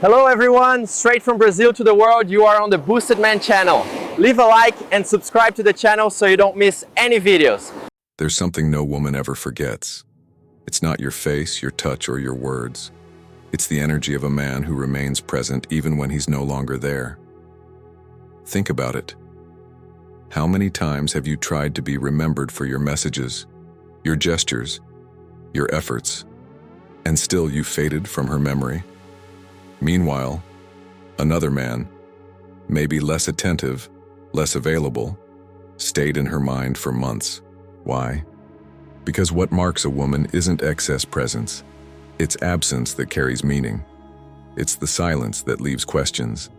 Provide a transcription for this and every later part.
Hello everyone, straight from Brazil to the world, you are on the Boosted Man channel. Leave a like and subscribe to the channel so you don't miss any videos. There's something no woman ever forgets. It's not your face, your touch, or your words. It's the energy of a man who remains present even when he's no longer there. Think about it. How many times have you tried to be remembered for your messages, your gestures, your efforts, and still you faded from her memory? Meanwhile, another man, maybe less attentive, less available, stayed in her mind for months. Why? Because what marks a woman isn't excess presence. It's absence that carries meaning. It's the silence that leaves questions.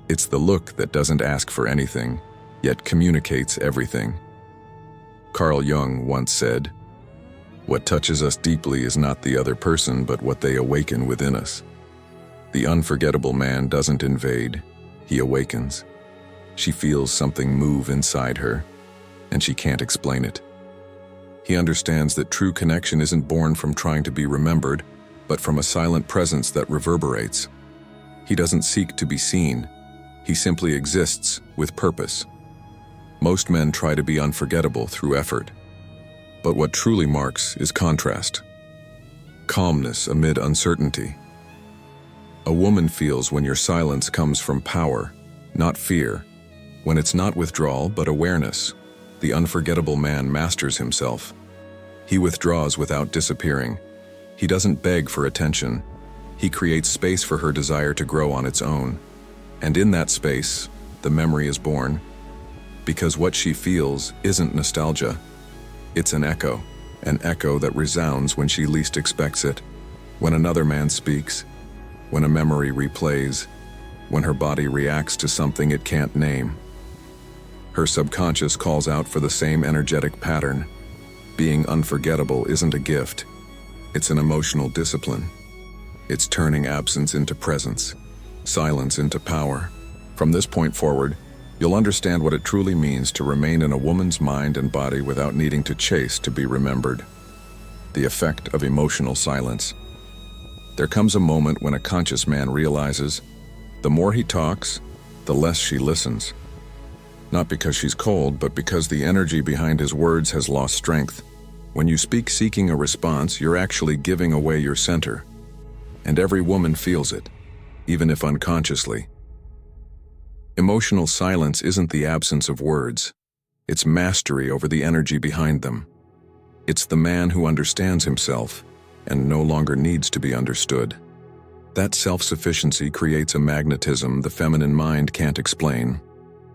It's the look that doesn't ask for anything, yet communicates everything. Carl Jung once said, "What touches us deeply is not the other person, but what they awaken within us." The unforgettable man doesn't invade, he awakens. She feels something move inside her, and she can't explain it. He understands that true connection isn't born from trying to be remembered, but from a silent presence that reverberates. He doesn't seek to be seen, he simply exists with purpose. Most men try to be unforgettable through effort, but what truly marks is contrast. Calmness amid uncertainty. A woman feels when your silence comes from power, not fear, when it's not withdrawal but awareness. The unforgettable man masters himself. He withdraws without disappearing. He doesn't beg for attention. He creates space for her desire to grow on its own. And in that space, the memory is born. Because what she feels isn't nostalgia. It's an echo that resounds when she least expects it. When another man speaks, when a memory replays, when her body reacts to something it can't name. Her subconscious calls out for the same energetic pattern. Being unforgettable isn't a gift. It's an emotional discipline. It's turning absence into presence, silence into power. From this point forward, you'll understand what it truly means to remain in a woman's mind and body without needing to chase to be remembered. The effect of emotional silence. There comes a moment when a conscious man realizes the more he talks, the less she listens. Not because she's cold, but because the energy behind his words has lost strength. When you speak seeking a response, you're actually giving away your center. And every woman feels it, even if unconsciously. Emotional silence isn't the absence of words. It's mastery over the energy behind them. It's the man who understands himself and no longer needs to be understood. That self-sufficiency creates a magnetism the feminine mind can't explain,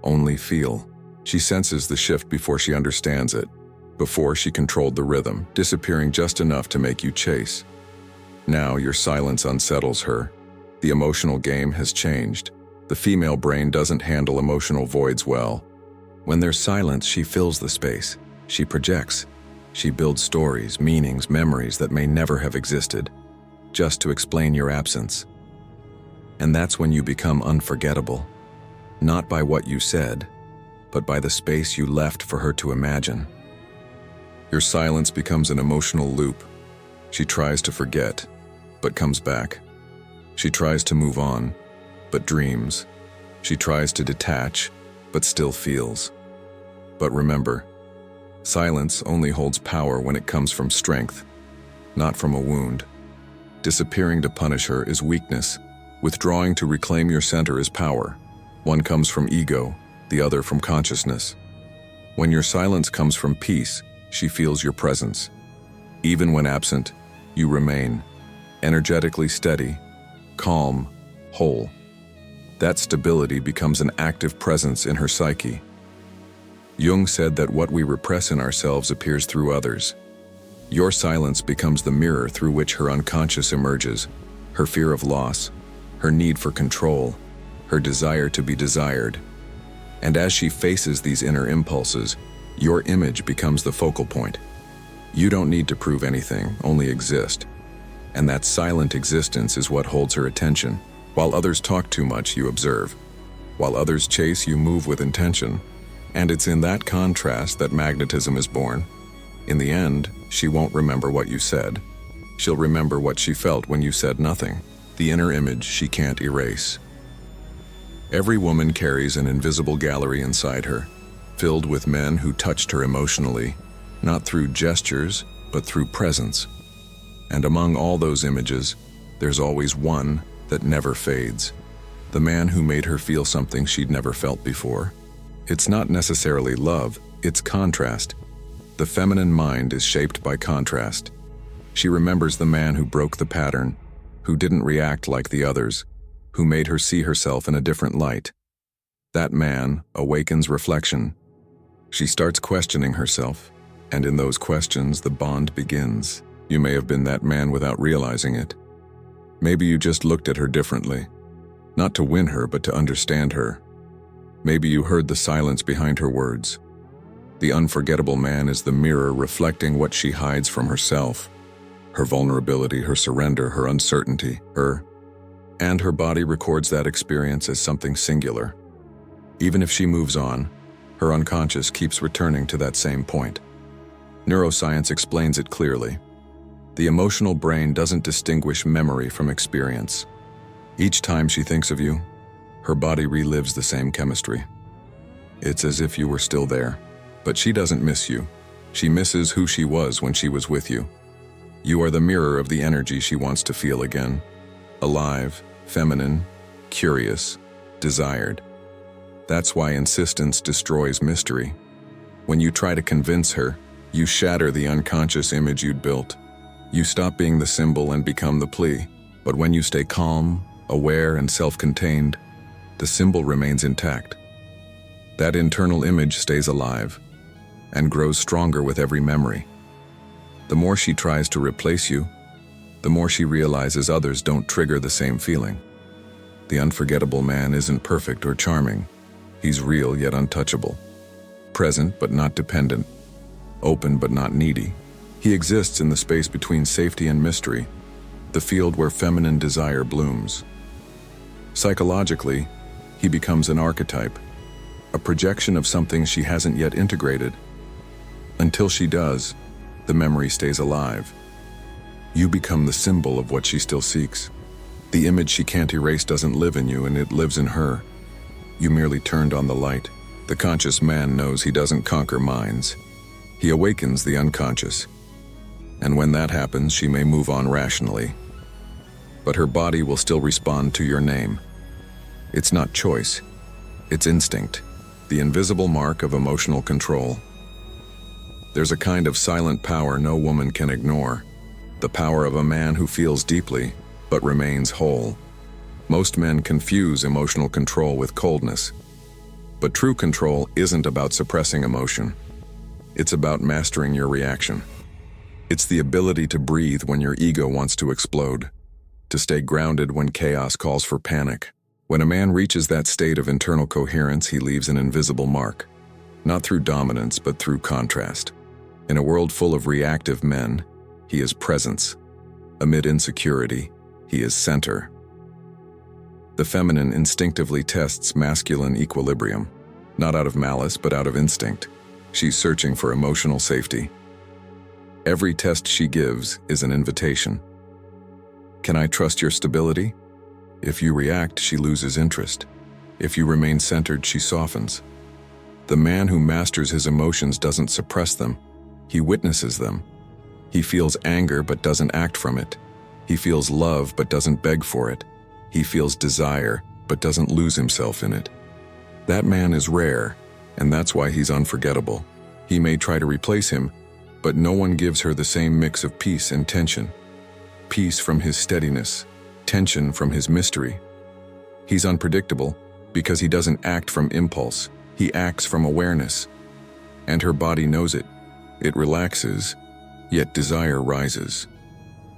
only feel. She senses the shift before she understands it, before she controlled the rhythm, disappearing just enough to make you chase. Now your silence unsettles her. The emotional game has changed. The female brain doesn't handle emotional voids well. When there's silence, she fills the space. She projects. She builds stories, meanings, memories that may never have existed, just to explain your absence. And that's when you become unforgettable. Not by what you said, but by the space you left for her to imagine. Your silence becomes an emotional loop. She tries to forget, but comes back. She tries to move on, but dreams. She tries to detach, but still feels. But remember, silence only holds power when it comes from strength, not from a wound. Disappearing to punish her is weakness. Withdrawing to reclaim your center is power. One comes from ego, the other from consciousness. When your silence comes from peace, she feels your presence. Even when absent, you remain, energetically steady, calm, whole. That stability becomes an active presence in her psyche. Jung said that what we repress in ourselves appears through others. Your silence becomes the mirror through which her unconscious emerges, her fear of loss, her need for control, her desire to be desired. And as she faces these inner impulses, your image becomes the focal point. You don't need to prove anything, only exist. And that silent existence is what holds her attention. While others talk too much, you observe. While others chase, you move with intention. And it's in that contrast that magnetism is born. In the end, she won't remember what you said. She'll remember what she felt when you said nothing. the inner image she can't erase. Every woman carries an invisible gallery inside her, filled with men who touched her emotionally, not through gestures, but through presence. And among all those images, there's always one that never fades. The man who made her feel something she'd never felt before. It's not necessarily love, it's contrast. The feminine mind is shaped by contrast. She remembers the man who broke the pattern, who didn't react like the others, who made her see herself in a different light. That man awakens reflection. She starts questioning herself, and in those questions the bond begins. You may have been that man without realizing it. Maybe you just looked at her differently, not to win her but to understand her. Maybe you heard the silence behind her words. The unforgettable man is the mirror reflecting what she hides from herself. Her vulnerability, her surrender, her uncertainty, and her body records that experience as something singular. Even if she moves on, her unconscious keeps returning to that same point. Neuroscience explains it clearly. The emotional brain doesn't distinguish memory from experience. Each time she thinks of you, her body relives the same chemistry. It's as if you were still there, but she doesn't miss you. She misses who she was when she was with you. You are the mirror of the energy she wants to feel again. Alive, feminine, curious, desired. That's why insistence destroys mystery. When you try to convince her, you shatter the unconscious image you'd built. You stop being the symbol and become the plea. But when you stay calm, aware, and self-contained, the symbol remains intact. That internal image stays alive and grows stronger with every memory. The more she tries to replace you, the more she realizes others don't trigger the same feeling. The unforgettable man isn't perfect or charming. He's real yet untouchable. Present but not dependent. Open but not needy. He exists in the space between safety and mystery, the field where feminine desire blooms. Psychologically, he becomes an archetype, a projection of something she hasn't yet integrated. Until she does, the memory stays alive. You become the symbol of what she still seeks. The image she can't erase doesn't live in you, and it lives in her. You merely turned on the light. The conscious man knows he doesn't conquer minds. He awakens the unconscious. And when that happens, she may move on rationally. But her body will still respond to your name. It's not choice. It's instinct. The invisible mark of emotional control. There's a kind of silent power no woman can ignore. The power of a man who feels deeply, but remains whole. Most men confuse emotional control with coldness. But true control isn't about suppressing emotion. It's about mastering your reaction. It's the ability to breathe when your ego wants to explode, to stay grounded when chaos calls for panic. When a man reaches that state of internal coherence, he leaves an invisible mark, not through dominance, but through contrast. In a world full of reactive men, he is presence. Amid insecurity, he is center. The feminine instinctively tests masculine equilibrium, not out of malice, but out of instinct. She's searching for emotional safety. Every test she gives is an invitation. Can I trust your stability? If you react, she loses interest. If you remain centered, she softens. The man who masters his emotions doesn't suppress them. He witnesses them. He feels anger but doesn't act from it. He feels love but doesn't beg for it. He feels desire but doesn't lose himself in it. That man is rare, and that's why he's unforgettable. He may try to replace him, but no one gives her the same mix of peace and tension. Peace from his steadiness, tension from his mystery. He's unpredictable because he doesn't act from impulse. He acts from awareness. And her body knows it. It relaxes, yet desire rises.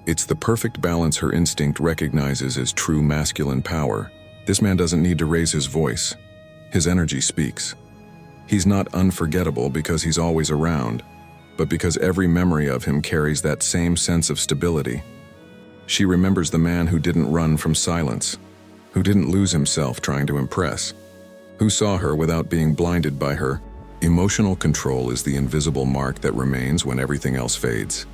It's the perfect balance her instinct recognizes as true masculine power. This man doesn't need to raise his voice. His energy speaks. He's not unforgettable because he's always around, but because every memory of him carries that same sense of stability. She remembers the man who didn't run from silence, who didn't lose himself trying to impress, who saw her without being blinded by her. Emotional control is the invisible mark that remains when everything else fades.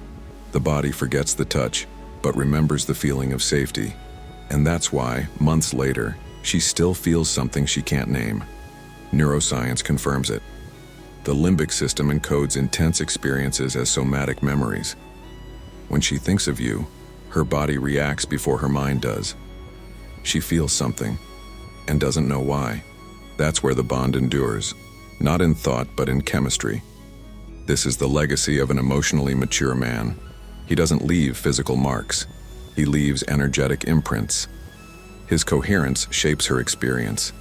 The body forgets the touch, but remembers the feeling of safety. And that's why, months later, she still feels something she can't name. Neuroscience confirms it. The limbic system encodes intense experiences as somatic memories. When she thinks of you, her body reacts before her mind does. She feels something and doesn't know why. That's where the bond endures, not in thought but in chemistry. This is the legacy of an emotionally mature man. He doesn't leave physical marks. He leaves energetic imprints. His coherence shapes her experience.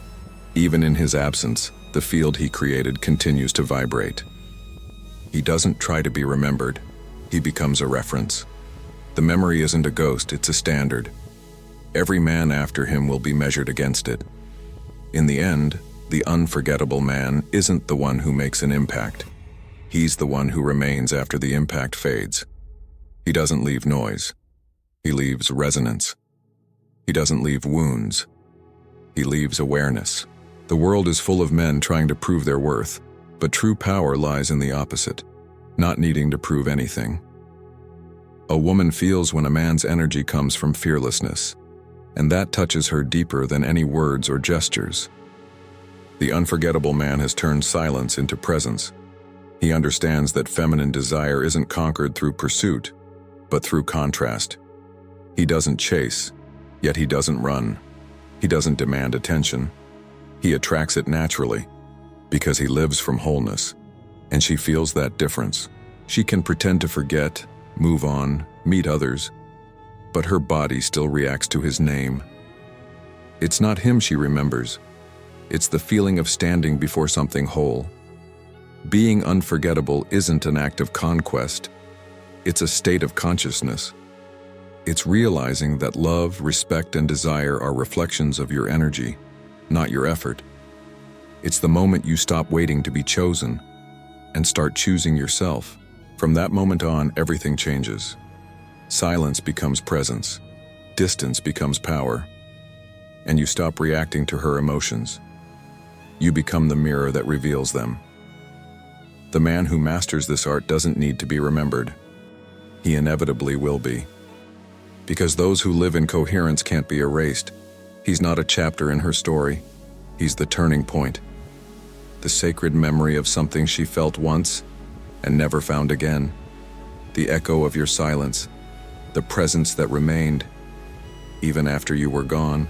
Even in his absence, the field he created continues to vibrate. He doesn't try to be remembered. He becomes a reference. The memory isn't a ghost, it's a standard. Every man after him will be measured against it. In the end, the unforgettable man isn't the one who makes an impact. He's the one who remains after the impact fades. He doesn't leave noise. He leaves resonance. He doesn't leave wounds. He leaves awareness. The world is full of men trying to prove their worth, but true power lies in the opposite, not needing to prove anything. A woman feels when a man's energy comes from fearlessness, and that touches her deeper than any words or gestures. The unforgettable man has turned silence into presence. He understands that feminine desire isn't conquered through pursuit, but through contrast. He doesn't chase, yet he doesn't run. He doesn't demand attention. He attracts it naturally, because he lives from wholeness, and she feels that difference. She can pretend to forget, move on, meet others, but her body still reacts to his name. It's not him she remembers. It's the feeling of standing before something whole. Being unforgettable isn't an act of conquest. It's a state of consciousness. It's realizing that love, respect, and desire are reflections of your energy, not your effort. It's the moment you stop waiting to be chosen and start choosing yourself. From that moment on, everything changes. Silence becomes presence. Distance becomes power. And you stop reacting to her emotions. You become the mirror that reveals them. The man who masters this art doesn't need to be remembered. He inevitably will be. Because those who live in coherence can't be erased. He's not a chapter in her story. He's the turning point. The sacred memory of something she felt once and never found again. The echo of your silence. The presence that remained, even after you were gone.